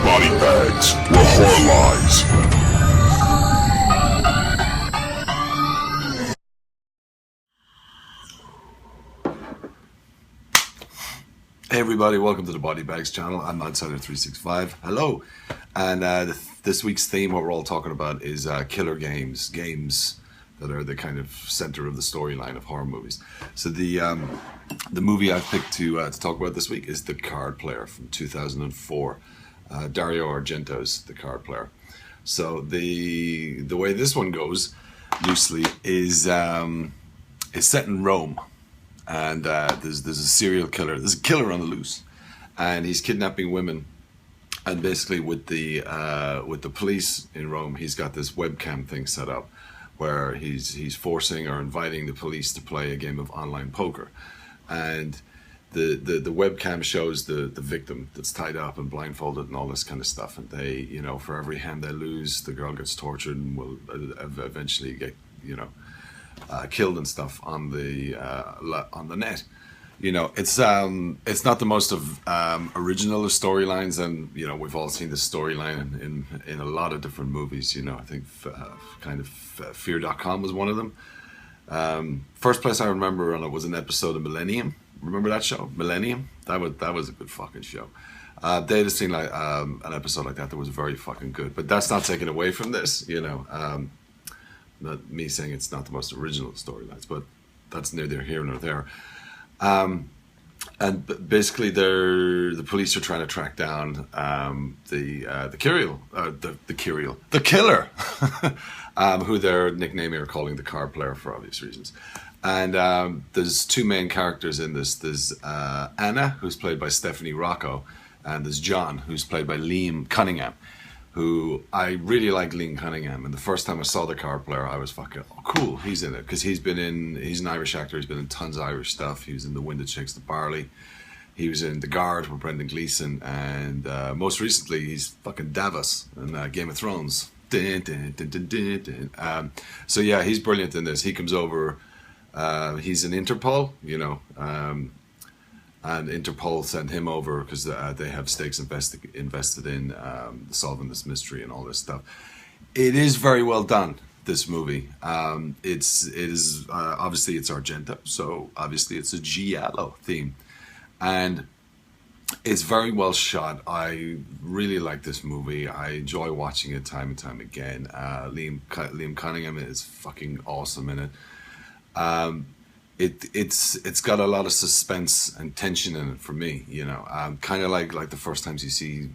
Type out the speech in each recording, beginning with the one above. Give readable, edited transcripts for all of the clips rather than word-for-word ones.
Body bags where horror lies. Hey everybody, welcome to the Body Bags channel. I'm OUTSIDER365. Hello. And this week's theme, what we're all talking about, is killer games. Games that are the kind of center of the storyline of horror movies. So the movie I've picked to talk about this week is The Card Player from 2004. Dario Argento's The Card Player. So the way this one goes, loosely, is set in Rome. And there's a serial killer. There's a killer on the loose, and he's kidnapping women. And basically, with the police in Rome, he's got this webcam thing set up, where he's forcing or inviting the police to play a game of online poker, and the webcam shows the victim that's tied up and blindfolded and all this kind of stuff. And they, you know, for every hand they lose, the girl gets tortured and will eventually get, you know, killed and stuff on the net. You know, it's not the most original of storylines, and you know, we've all seen this storyline in a lot of different movies. You know, I think Fear.com was one of them. First place I remember on it was an episode of Millennium. Remember that show, Millennium? That was a good fucking show. They'd have seen like an episode like that was very fucking good. But that's not taken away from this. You know. Not me saying it's not the most original storylines, but that's neither here nor there. And basically, the police are trying to track down the killer, who they're nicknaming or calling the Card Player for obvious reasons. And there's two main characters in this. There's Anna, who's played by Stephanie Rocco, and there's John, who's played by Liam Cunningham. Who I really like Liam Cunningham, and the first time I saw The Card Player, I was fucking, oh cool, he's in it, because he's an Irish actor, he's been in tons of Irish stuff. He was in The Wind That Shakes the Barley, he was in The Guard with Brendan Gleeson, and most recently he's fucking Davos in Game of Thrones. Dun, dun, dun, dun, dun, dun. So yeah, he's brilliant in this. He comes over, he's in Interpol, you know, and Interpol sent him over because they have stakes invested in solving this mystery and all this stuff. It is very well done, this movie. It is obviously it's Argento, so obviously it's a giallo theme, and it's very well shot. I really like this movie. I enjoy watching it time and time again. Liam Cunningham is fucking awesome in it. It's got a lot of suspense and tension in it for me, you know, kind of like the first times you see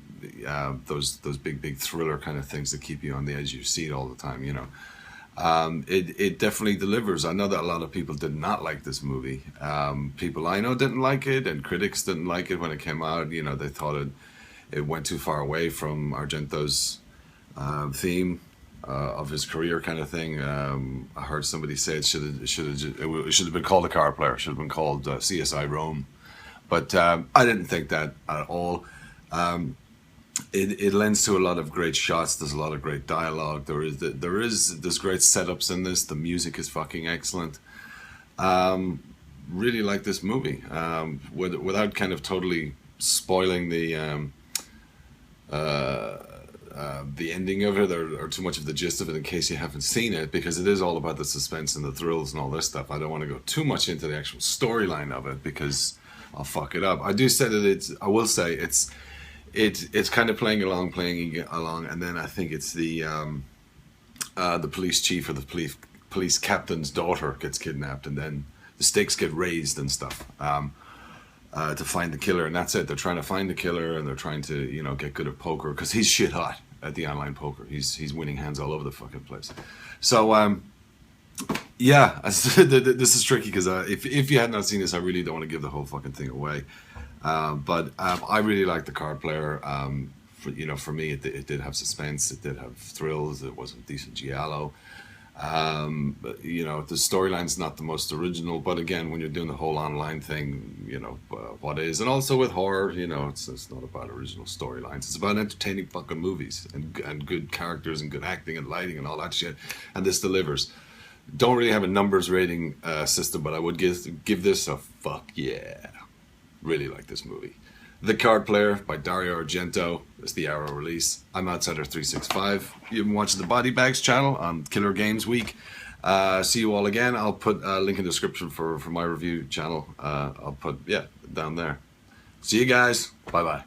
those big thriller kind of things that keep you on the edge of your seat all the time, you know. It definitely delivers. I know that a lot of people did not like this movie. People I know didn't like it, and critics didn't like it when it came out. You know, they thought it went too far away from Argento's theme. Of his career, kind of thing. I heard somebody say it should have been called The Card Player. It should have been called CSI Rome, but I didn't think that at all. It lends to a lot of great shots. There's a lot of great dialogue. There's great setups in this. The music is fucking excellent. Really like this movie. Without kind of totally spoiling the ending of it or too much of the gist of it in case you haven't seen it, because it is all about the suspense and the thrills and all this stuff. I don't want to go too much into the actual storyline of it because I'll fuck it up. I do say that I will say it's kind of playing along, and then I think it's the police chief or the police captain's daughter gets kidnapped, and then the stakes get raised and stuff. To find the killer, and that's it. They're trying to find the killer, and they're trying to, you know, get good at poker because he's shit hot at the online poker. He's winning hands all over the fucking place. So yeah, this is tricky because if you had not seen this, I really don't want to give the whole fucking thing away. But I really like The Card Player. For me, it did have suspense. It did have thrills. It was a decent giallo. You know, the storyline's not the most original, but again, when you're doing the whole online thing, you know, what is, and also with horror, you know, it's not about original storylines. It's about entertaining fucking movies and good characters and good acting and lighting and all that shit. And this delivers. Don't really have a numbers rating system, but I would give this a fuck yeah. Really like this movie. The Card Player by Dario Argento. It's the Arrow release. I'm OUTSIDER365. You've been watching the Body Bags channel on Killer Games Week. See you all again. I'll put a link in the description for my review channel. I'll put, down there. See you guys. Bye-bye.